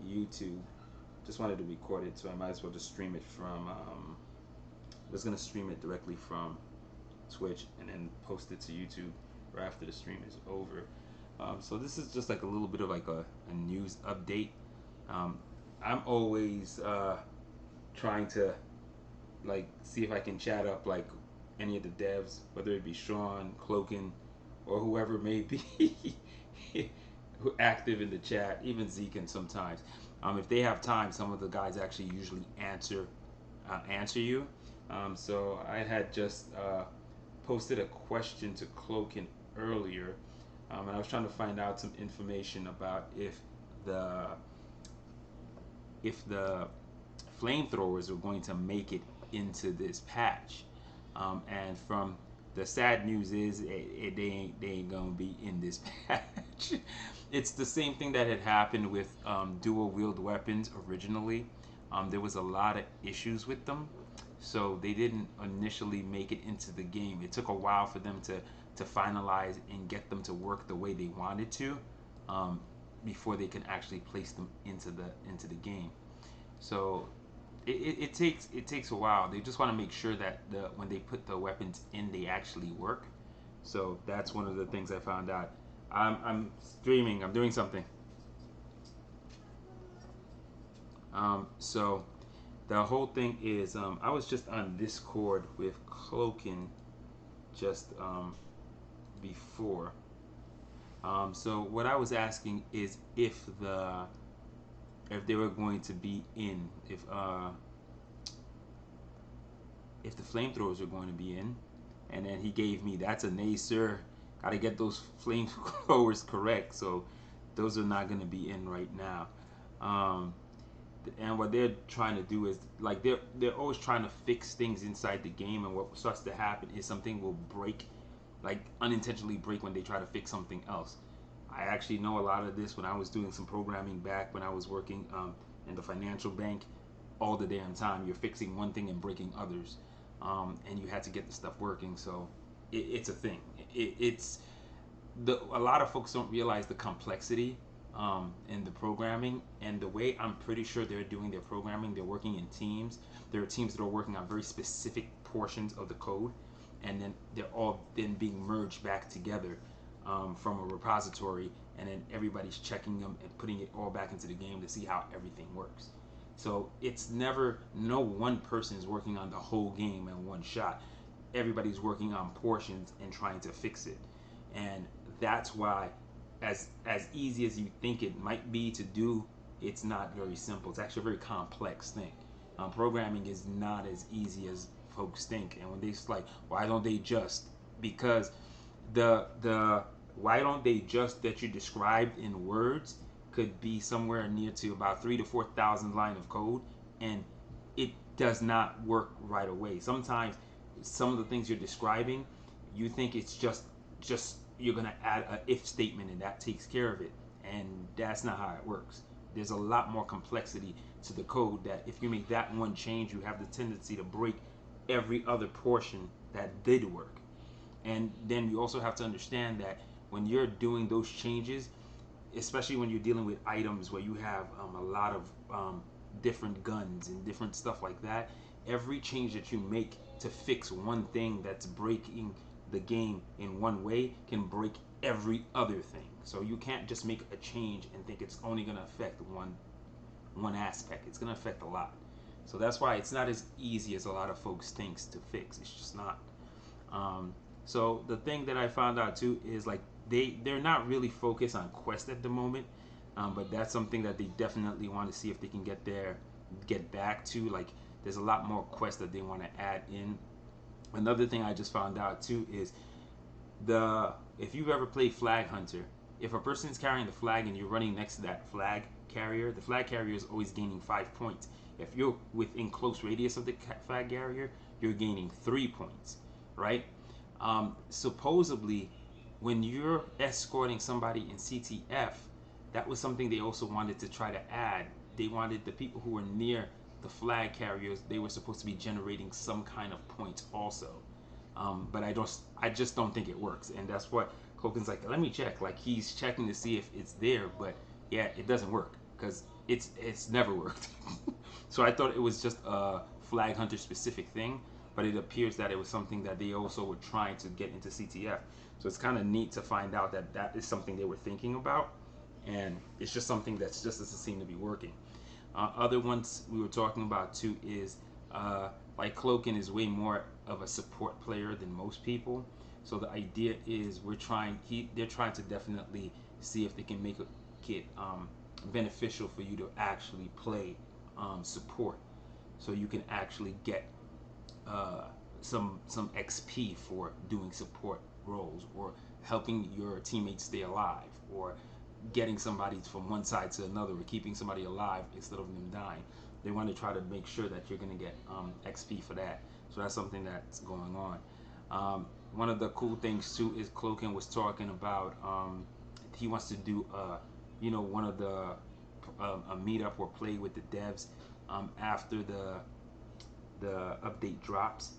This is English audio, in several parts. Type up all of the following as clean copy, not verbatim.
YouTube. Just wanted to record it, so I might as well just stream it from. I was gonna stream it directly from Twitch and then post it to YouTube right after the stream is over. So this is just like a little bit of like a news update. Um, I'm always trying to like see if I can chat up like any of the devs, whether it be Sean, Cloakin, or whoever may be who active in the chat, even Zeke and sometimes. If they have time, some of the guys actually usually answer you. So I had just posted a question to Cloakin earlier, and I was trying to find out some information about the if the flamethrowers were going to make it into this patch. And from the sad news is they ain't gonna be in this patch. It's the same thing that had happened with dual wield weapons originally. There was a lot of issues with them, so they didn't initially make it into the game. It took a while for them to finalize and get them to work the way they wanted to, before they can actually place them into the game. So it takes a while. They just want to make sure that when they put the weapons in, they actually work. So that's one of the things I found out. I'm streaming. I'm doing something. So the whole thing is, I was just on Discord with Cloakin just before. So what I was asking is if they were going to be in, if the flamethrowers were going to be in, and then he gave me, that's a nay, sir. Got to get those flamethrowers correct. So those are not going to be in right now. And what they're trying to do is like they're always trying to fix things inside the game, and what starts to happen is something will break, like unintentionally break when they try to fix something else. I actually know a lot of this when I was doing some programming back when I was working in the financial bank. All the damn time you're fixing one thing and breaking others, and you had to get the stuff working. So it's a thing. It's a lot of folks don't realize the complexity in the programming, and the way I'm pretty sure they're doing their programming. They're working in teams. There are teams that are working on very specific portions of the code, and then they're all then being merged back together from a repository, and then everybody's checking them and putting it all back into the game to see how everything works. So it's never, no one person is working on the whole game in one shot. Everybody's working on portions and trying to fix it. And that's why, as easy as you think it might be to do, it's not very simple. It's actually a very complex thing. Programming is not as easy as folks think. And when they like, why don't they just? Because the why don't they just that you described in words could be somewhere near to about 3 to 4,000 line of code, and it does not work right away. Sometimes some of the things you're describing, you think it's just you're gonna add an if statement and that takes care of it, and that's not how it works. There's a lot more complexity to the code that if you make that one change, you have the tendency to break every other portion that did work. And then you also have to understand that when you're doing those changes, especially when you're dealing with items where you have a lot of different guns and different stuff like that, every change that you make to fix one thing that's breaking the game in one way can break every other thing. So you can't just make a change and think it's only going to affect one aspect. It's going to affect a lot. So that's why it's not as easy as a lot of folks thinks to fix. It's just not. So the thing that I found out too is like they're not really focused on quest at the moment, but that's something that they definitely want to see if they can get back to. Like there's a lot more quests that they want to add in. Another thing I just found out too is if you've ever played Flag Hunter, if a person's carrying the flag and you're running next to that flag carrier, the flag carrier is always gaining 5 points. If you're within close radius of the flag carrier, you're gaining 3 points, right? Supposedly, when you're escorting somebody in CTF, that was something they also wanted to try to add. They wanted the people who were near the flag carriers, they were supposed to be generating some kind of points also. But I just don't think it works, and that's what Cloakin's like. Let me check. Like he's checking to see if it's there, but yeah, it doesn't work. because it's never worked. So I thought it was just a Flag Hunter specific thing, but it appears that it was something that they also were trying to get into CTF. So it's kind of neat to find out that that is something they were thinking about, and it's just something that's just doesn't seem to be working. Other ones we were talking about too is like Cloaking is way more of a support player than most people. So the idea is they're trying to definitely see if they can make it beneficial for you to actually play support, so you can actually get some XP for doing support roles, or helping your teammates stay alive, or getting somebody from one side to another, or keeping somebody alive instead of them dying. They want to try to make sure that you're going to get XP for that. So that's something that's going on. One of the cool things too is Cloaking was talking about he wants to do one of the a meetup or play with the devs after the update drops.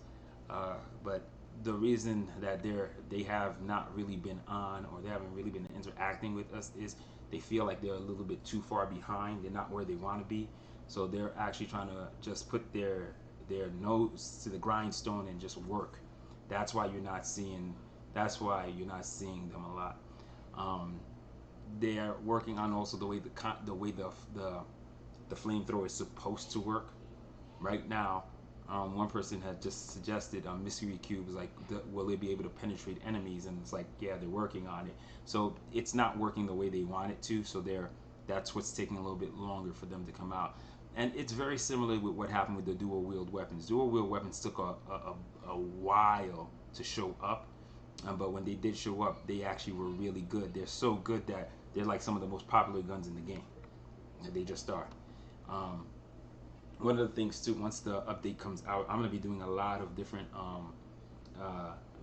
But the reason that they have not really been on, or they haven't really been interacting with us, is they feel like they're a little bit too far behind. They're not where they want to be. So they're actually trying to just put their nose to the grindstone and just work. That's why you're not seeing them a lot. They're working on also the way the flamethrower is supposed to work. Right now, one person had just suggested Mystery Cube is like, will they be able to penetrate enemies? And it's like, yeah, they're working on it. So it's not working the way they want it to. So that's what's taking a little bit longer for them to come out. And it's very similar with what happened with the dual wield weapons. Dual wield weapons took a while to show up, but when they did show up, they actually were really good. They're so good that they're like some of the most popular guns in the game. They just are. One of the things too, once the update comes out, I'm going to be doing a lot of different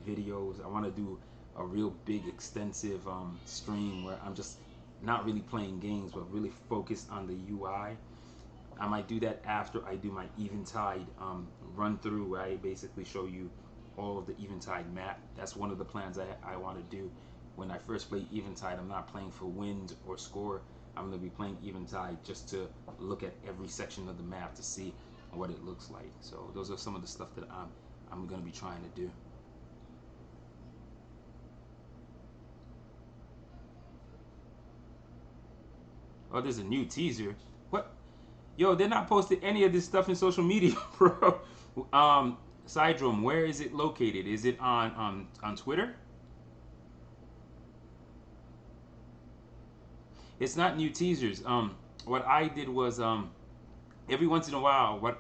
videos. I want to do a real big extensive stream where I'm just not really playing games, but really focused on the UI. I might do that after I do my Eventide run through, where I basically show you all of the Eventide map. That's one of the plans I want to do. When I first play Eventide, I'm not playing for wins or score. I'm going to be playing Eventide just to look at every section of the map to see what it looks like. So those are some of the stuff that I'm going to be trying to do. Oh, there's a new teaser. What? Yo, they're not posting any of this stuff in social media, bro. Sidrum, where is it located? Is it on Twitter? It's not new teasers. What I did was every once in a while,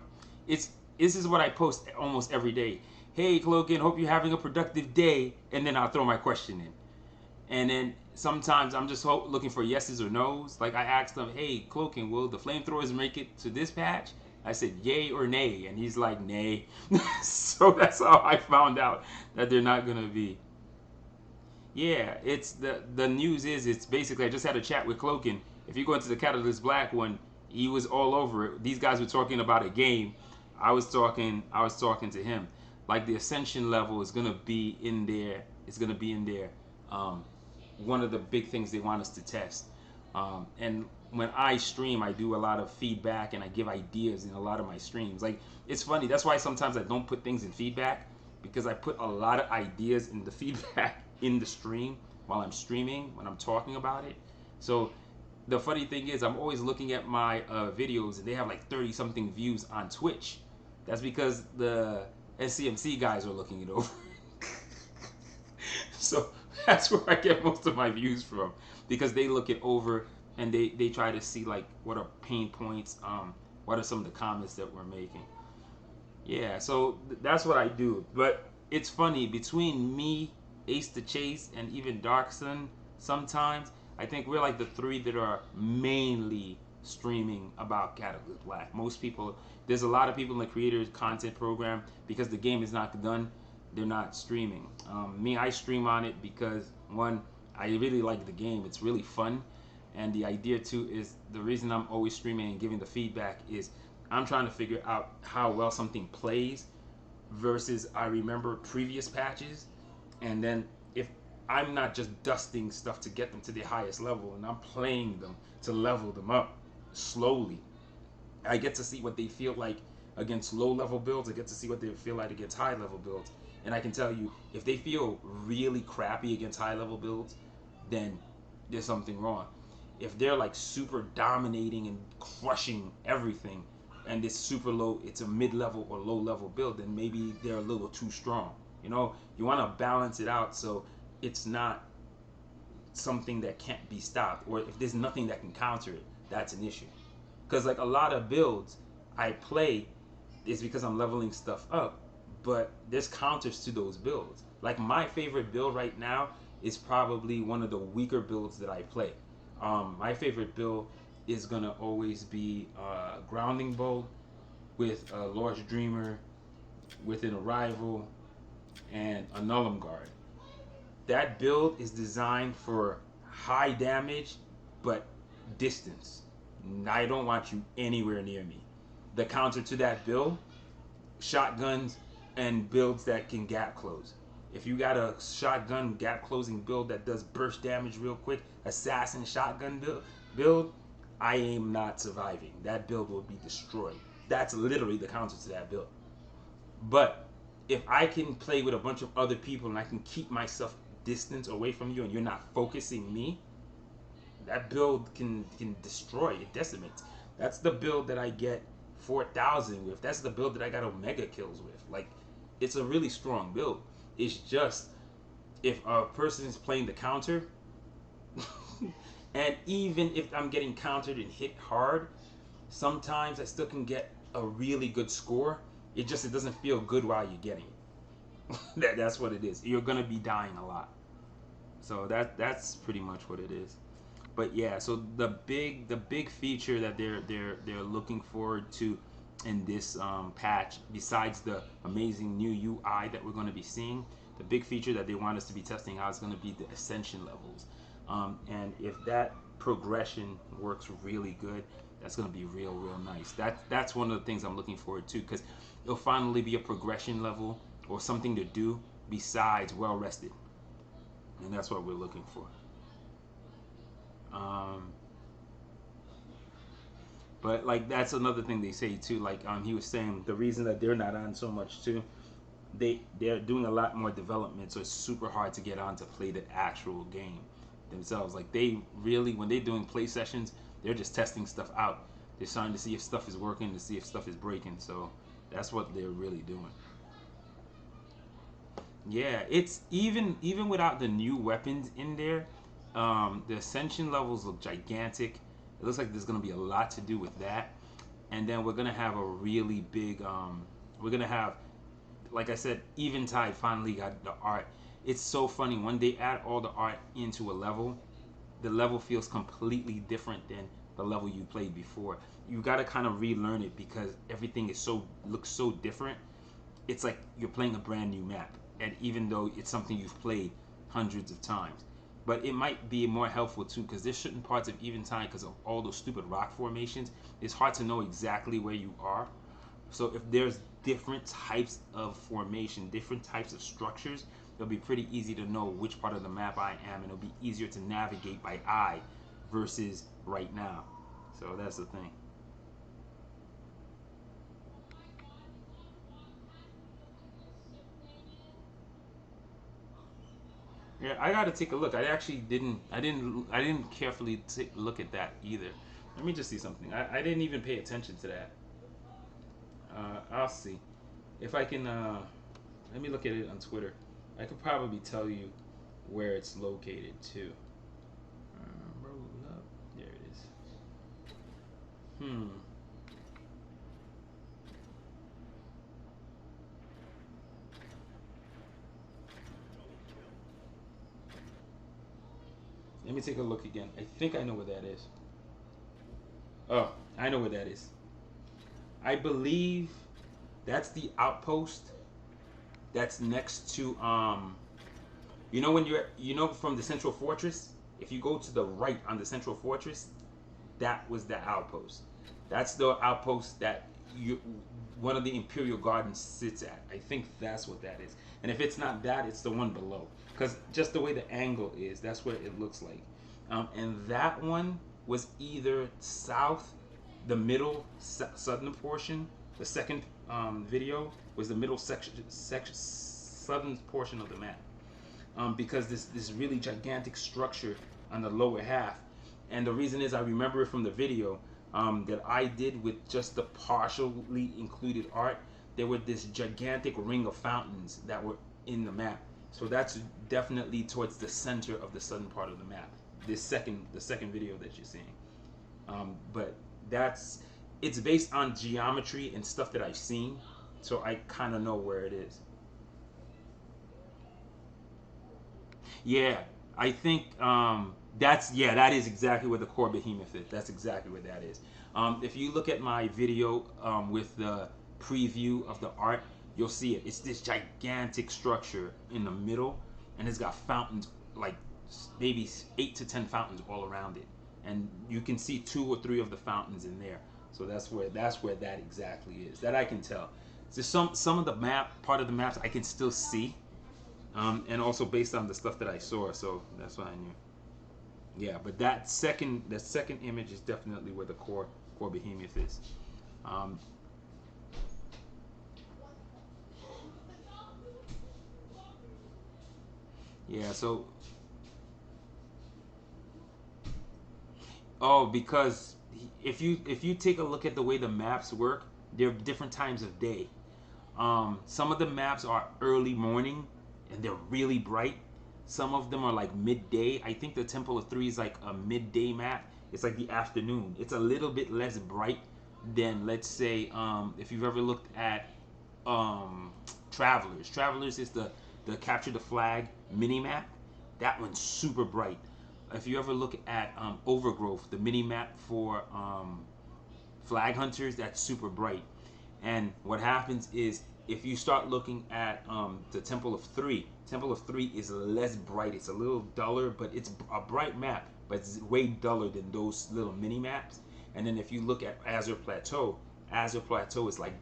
this is what I post almost every day. Hey, Cloaking, hope you're having a productive day, and then I'll throw my question in. And then sometimes I'm just looking for yeses or nos. Like I asked them, hey, Cloaking, will the flamethrowers make it to this patch? I said, yay or nay? And he's like, nay. So that's how I found out that they're not going to be. Yeah, it's the news is, it's basically, I just had a chat with Cloaking. If you go into the Catalyst Black one, he was all over it. These guys were talking about a game. I was talking to him. Like the Ascension level is going to be in there. It's going to be in there. One of the big things they want us to test. And when I stream, I do a lot of feedback and I give ideas in a lot of my streams. Like, it's funny. That's why sometimes I don't put things in feedback, because I put a lot of ideas in the feedback in the stream while I'm streaming, when I'm talking about it. So the funny thing is, I'm always looking at my videos and they have like 30 something views on Twitch. That's because the SCMC guys are looking it over. So that's where I get most of my views from, because they look it over and they try to see like what are pain points, what are some of the comments that we're making. Yeah, so that's what I do. But it's funny, between me, Ace the Chase, and even Darkson, sometimes I think we're like the three that are mainly streaming about Catalyst Black. Most people, there's a lot of people in the creators content program, because the game is not done, they're not streaming. Me, I stream on it because, one, I really like the game. It's really fun. And the idea too is, the reason I'm always streaming and giving the feedback is I'm trying to figure out how well something plays versus I remember previous patches. And then if I'm not just dusting stuff to get them to the highest level, and I'm playing them to level them up. slowly. I get to see what they feel like against low level builds. I get to see what they feel like against high level builds. And I can tell you, if they feel really crappy against high level builds, then there's something wrong. If they're like super dominating and crushing everything, and it's super low, it's a mid level or low level build, then maybe they're a little too strong. You know, you want to balance it out so it's not something that can't be stopped, or if there's nothing that can counter it, that's an issue. Because like a lot of builds I play is because I'm leveling stuff up, but there's counters to those builds. Like my favorite build right now is probably one of the weaker builds that I play. My favorite build is gonna always be Grounding Bow with a Large Dreamer, with an Arrival, and a Nullum Guard. That build is designed for high damage, but distance. I don't want you anywhere near me. The counter to that build, shotguns and builds that can gap close. If you got a shotgun gap closing build that does burst damage real quick, assassin shotgun build, I am not surviving. That build will be destroyed. That's literally the counter to that build. But if I can play with a bunch of other people and I can keep myself distance away from you and you're not focusing me, that build can destroy, it decimates. That's the build that I get 4,000 with. That's the build that I got Omega kills with. Like, it's a really strong build. It's just, if a person is playing the counter, and even if I'm getting countered and hit hard, sometimes I still can get a really good score. It doesn't feel good while you're getting it. That's what it is. You're gonna be dying a lot. So that's pretty much what it is. But yeah, so the big feature that they're looking forward to in this patch, besides the amazing new UI that we're going to be seeing, the big feature that they want us to be testing out is going to be the Ascension levels. And if that progression works really good, that's going to be real nice. That's one of the things I'm looking forward to, because it'll finally be a progression level or something to do besides well rested, and that's what we're looking for. But like that's another thing they say too. Like he was saying, the reason that they're not on so much too, they're doing a lot more development, so it's super hard to get on to play the actual game themselves. Like they really, when they're doing play sessions, they're just testing stuff out. They're trying to see if stuff is working, to see if stuff is breaking. So that's what they're really doing. Yeah, it's even without the new weapons in there, the Ascension levels look gigantic. It looks like there's gonna be a lot to do with that, and then we're gonna have a really big. We're gonna have, like I said, Eventide finally got the art. It's so funny when they add all the art into a level, the level feels completely different than the level you played before. You gotta kind of relearn it because everything is looks so different. It's like you're playing a brand new map, and even though it's something you've played hundreds of times. But it might be more helpful too, because there's certain parts of Eventide, because of all those stupid rock formations, it's hard to know exactly where you are. So if there's different types of formation, different types of structures, it'll be pretty easy to know which part of the map I am, and it'll be easier to navigate by eye versus right now. So that's the thing. Yeah, I gotta take a look. I didn't carefully take a look at that either. Let me just see something. I didn't even pay attention to that. I'll see if I can. Let me look at it on Twitter. I could probably tell you where it's located too. Roll up. There it is. Hmm. Let me take a look again. I think I know where that is. Oh, I know where that is. I believe that's the outpost that's next to when you're from the central fortress, if you go to the right on the central fortress, that was the outpost. That's the outpost that one of the Imperial Gardens sits at. I think that's what that is. And if it's not that, it's the one below. Because just the way the angle is, that's what it looks like. And that one was either south the middle southern portion, the second video was the middle southern portion of the map, because this really gigantic structure on the lower half. And the reason is I remember it from the video that I did with just the partially included art. There were this gigantic ring of fountains that were in the map. So that's definitely towards the center of the southern part of the map. The second video that you're seeing. But it's based on geometry and stuff that I've seen, so I kind of know where it is. Yeah, I think that is exactly where the core behemoth is. That's exactly where that is. If you look at my video with the preview of the art, you'll see it. It's this gigantic structure in the middle, and it's got fountains, like maybe 8 to 10 fountains all around it, and you can see 2 or 3 of the fountains in there. So that's where that exactly is. That I can tell. So some of the part of the maps I can still see, and also based on the stuff that I saw. So that's what I knew. Yeah, but that second image is definitely where the core behemoth is. Yeah, so because if you take a look at the way the maps work, they're different times of day. Some of the maps are early morning and they're really bright. Some of them are like midday. I think the Temple of Three is like a midday map. It's like the afternoon. It's a little bit less bright than, let's say, if you've ever looked at Travelers. Travelers is the capture the flag mini map. That one's super bright. If you ever look at Overgrowth, the mini map for flag hunters, that's super bright. And what happens is, if you start looking at the Temple of Three is less bright. It's a little duller, but it's a bright map, but it's way duller than those little mini maps. And then if you look at Azure Plateau is like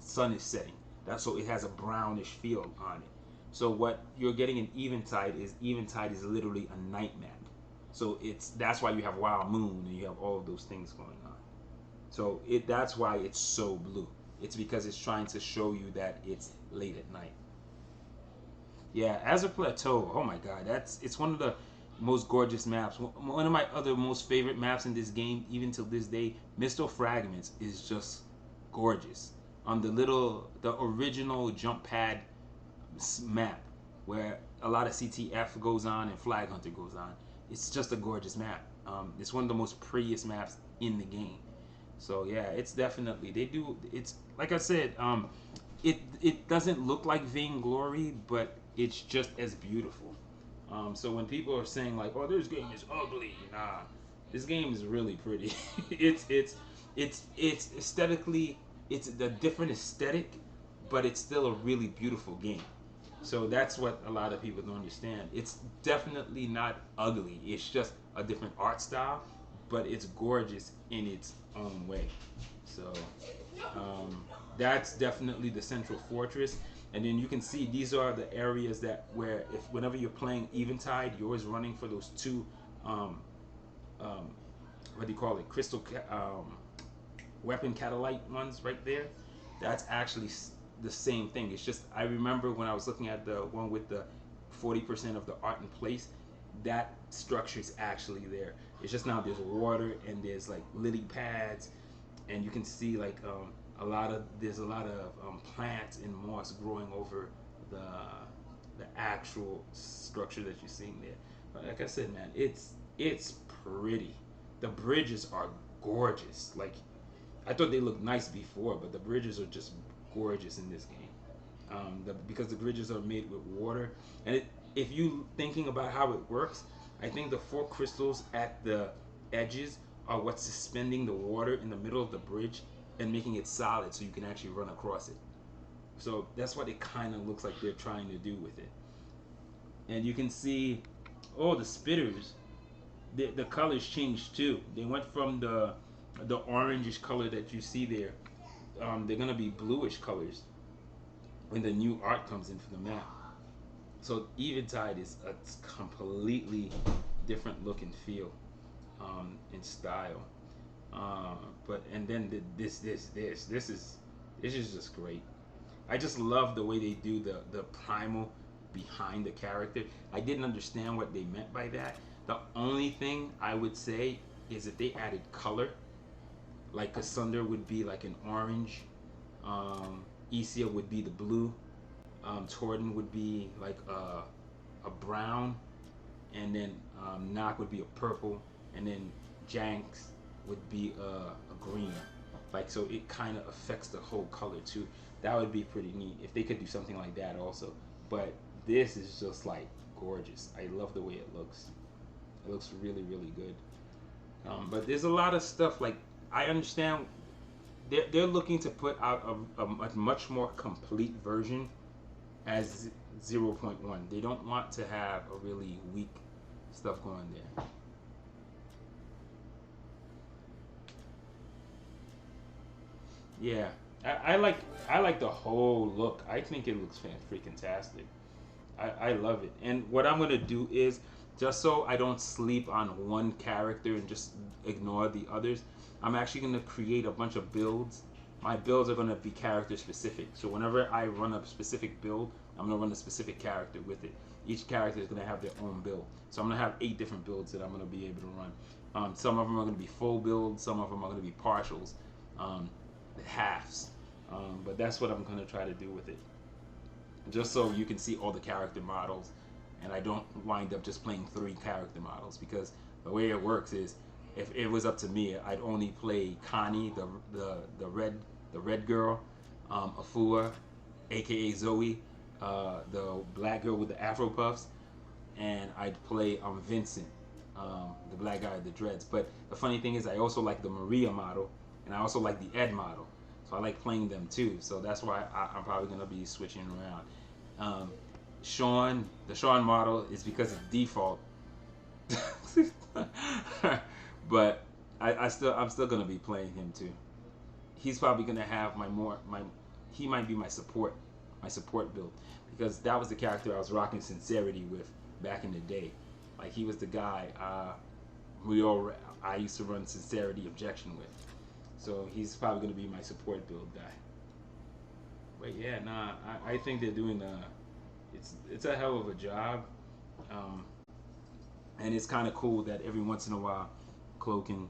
sun is setting. So it has a brownish feel on it. So what you're getting in Eventide is literally a night map. So that's why you have Wild Moon and you have all of those things going on. So that's why it's so blue. It's because it's trying to show you that it's late at night. Yeah, Azure Plateau. Oh my God, it's one of the most gorgeous maps. One of my other most favorite maps in this game, even till this day, Mistle Fragments, is just gorgeous. On the original jump pad map, where a lot of CTF goes on and Flag Hunter goes on, it's just a gorgeous map. It's one of the most prettiest maps in the game. So yeah, it's definitely, it's like I said, it doesn't look like Vainglory, but it's just as beautiful. So when people are saying like, oh, this game is ugly, nah, this game is really pretty. it's aesthetically, it's a different aesthetic, but it's still a really beautiful game. So that's what a lot of people don't understand. It's definitely not ugly. It's just a different art style, but it's gorgeous in its own way. So that's definitely the central fortress. And then you can see these are the areas where whenever you're playing Eventide, you're always running for those 2 what do you call it, crystal weapon catalyte ones right there. That's actually the same thing. It's just, I remember when I was looking at the one with the 40% of the art in place, that structure is actually there. It's just now there's water and there's like lily pads, and you can see like there's a lot of plants and moss growing over the actual structure that you're seeing there. But like I said, man, it's pretty. The bridges are gorgeous. Like, I thought they looked nice before, but the bridges are just gorgeous in this game. Because the bridges are made with water, and if you thinking about how it works, I think the 4 crystals at the edges are what's suspending the water in the middle of the bridge and making it solid so you can actually run across it. So that's what it kind of looks like they're trying to do with it. And you can see, oh, the spitters, the colors changed too. They went from the orangish color that you see there. They're gonna be bluish colors when the new art comes in for the map. So Eventide is a completely different look and feel, in style. Uh, but and then this is just great. I just love the way they do the primal behind the character. I didn't understand what they meant by that. The only thing I would say is if they added color, like Cassandra would be like an orange, Isia would be the blue, Torden would be like a brown, and then Nock would be a purple, and then Janks would be a green. Like, so it kind of affects the whole color too. That would be pretty neat if they could do something like that also. But this is just like gorgeous. I love the way it looks. It looks really, really good. But there's a lot of stuff like I understand they're looking to put out a much more complete version as 0.1. They don't want to have a really weak stuff going there. Yeah, I like the whole look. I think it looks freaking tastic. I love it. And what I'm gonna do is just so I don't sleep on one character and just ignore the others, I'm actually gonna create a bunch of builds. My builds are gonna be character specific. So whenever I run a specific build, I'm gonna run a specific character with it. Each character is gonna have their own build. So I'm gonna have 8 different builds that I'm gonna be able to run. Some of them are gonna be full builds. Some of them are gonna be partials, halves. But that's what I'm gonna try to do with it. Just so you can see all the character models and I don't wind up just playing 3 character models, because the way it works is if it was up to me, I'd only play Connie, the red girl, Afua, aka Zoe, the black girl with the Afro puffs, and I'd play Vincent, the black guy with the dreads. But the funny thing is I also like the Maria model and I also like the Ed model. So I like playing them too. So that's why I'm probably gonna be switching around. The Sean model is because it's default. But I'm still gonna be playing him too. He's probably gonna have he might be my support build, because that was the character I was rocking Sincerity with back in the day. Like, he was the guy I used to run Sincerity Objection with. So he's probably gonna be my support build guy. But yeah, nah, I think they're doing it's a hell of a job. Um, and it's kind of cool that every once in a while Chloe can